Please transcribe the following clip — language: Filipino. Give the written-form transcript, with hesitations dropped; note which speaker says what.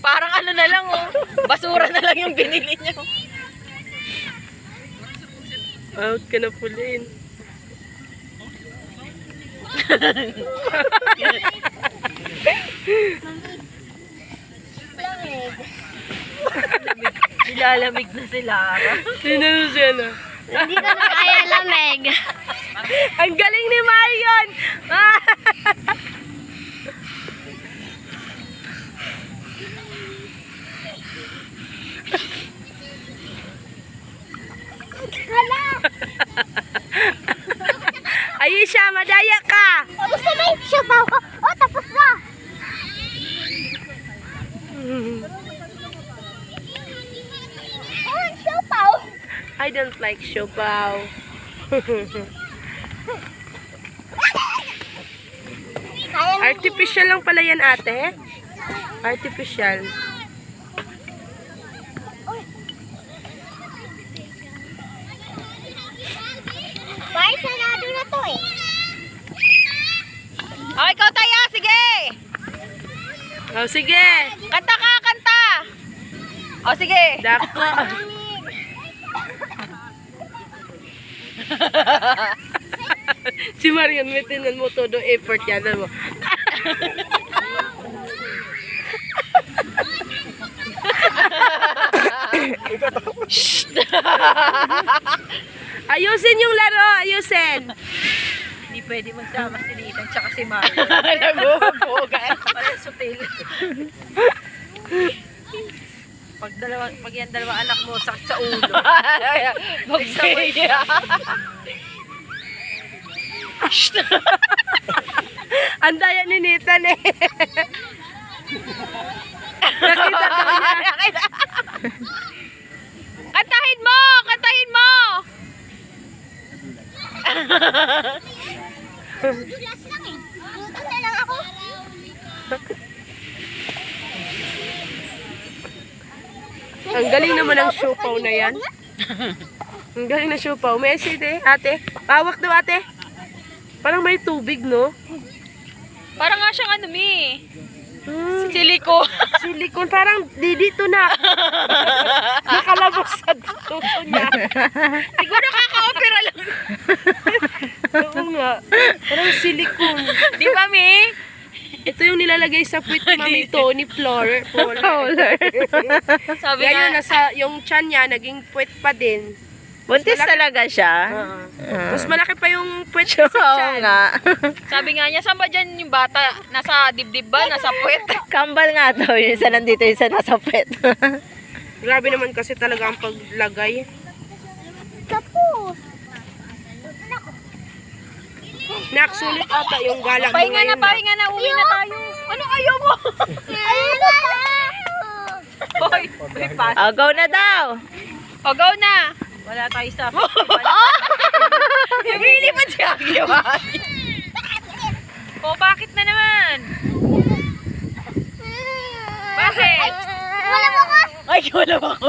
Speaker 1: Parang ano na lang, oh. Basura na lang yung binili niyo.
Speaker 2: Out ka na pulin.
Speaker 1: Nilalamig na si Lara.
Speaker 2: Tinano siya na.
Speaker 3: Hindi ko na kaya lamig.
Speaker 2: Ang galing ni Marion! Ayun siya, madaya ka!
Speaker 3: Tapos na may siyabaw ko. Oh, tapos na. Oh, siyabaw.
Speaker 2: I don't like siopaw.
Speaker 3: Sayang.
Speaker 2: Artificial lang pala yan, ate. Artificial.
Speaker 3: Bye, sarado na to eh.
Speaker 1: Oh, ikaw tayo, sige!
Speaker 2: Oh, sige.
Speaker 1: Kanta ka, kanta! Oh, sige!
Speaker 2: Dako. Si Marion, may tinan mo todo effort yan. Ano mo? Ayusin yung laro, ayusin.
Speaker 1: Hindi pwede magsama si Nathan tsaka si Mario. Nagbubugan. Parang sutil. Pag yan dalawa anak mo, sakit sa ulo. Magsaway.
Speaker 2: Ang daya ni Nathan eh. Nakita daw niya.
Speaker 1: Kantahin mo! Kantahin mo!
Speaker 3: Dulas lang eh. Luto na lang ako.
Speaker 2: Ang galing naman ng siopaw na yan. Ang galing na siopaw. May acid eh, ate. Pawak daw, ate. Parang may tubig, no?
Speaker 1: Parang nga siyang ano, Mi.
Speaker 2: Hmm.
Speaker 1: Siliko.
Speaker 2: Silikon, parang dito na. Nakalabas sa tuto niya.
Speaker 1: Siguro kaka-opera lang.
Speaker 2: Oo nga. Parang silikon.
Speaker 1: Di ba, Mi?
Speaker 2: Ito yung nilalagay sa puwit ni Mami Tony Flower.
Speaker 1: Sabi
Speaker 2: Ngayon,
Speaker 1: nga,
Speaker 2: nasa yung tiyan niya, naging puwit pa din.
Speaker 4: Buntis talaga siya.
Speaker 2: Mas malaki pa yung puwit sa
Speaker 4: Oo
Speaker 2: tiyan.
Speaker 4: nga.
Speaker 1: sabi nga niya, saan ba dyan yung bata? Nasa dibdib ba? Nasa puwet?
Speaker 4: Kambal nga daw. Yung isa nandito, yung isa nasa pet.
Speaker 2: Grabe naman kasi talaga ang paglagay.
Speaker 3: Tapos.
Speaker 2: Naksulit ata yung gala mo
Speaker 1: Pahinga na,
Speaker 2: ngayon.
Speaker 1: pahinga na. Uwi na tayo. Anong ayaw mo?
Speaker 3: Ayun na.
Speaker 1: Hoy, may pas.
Speaker 4: Oh, go na daw.
Speaker 1: O, go na. Wala tayo sa Nabili pa siya. O, bakit na naman? Bakit?
Speaker 3: Wala mo ko.
Speaker 1: Ay, wala ako.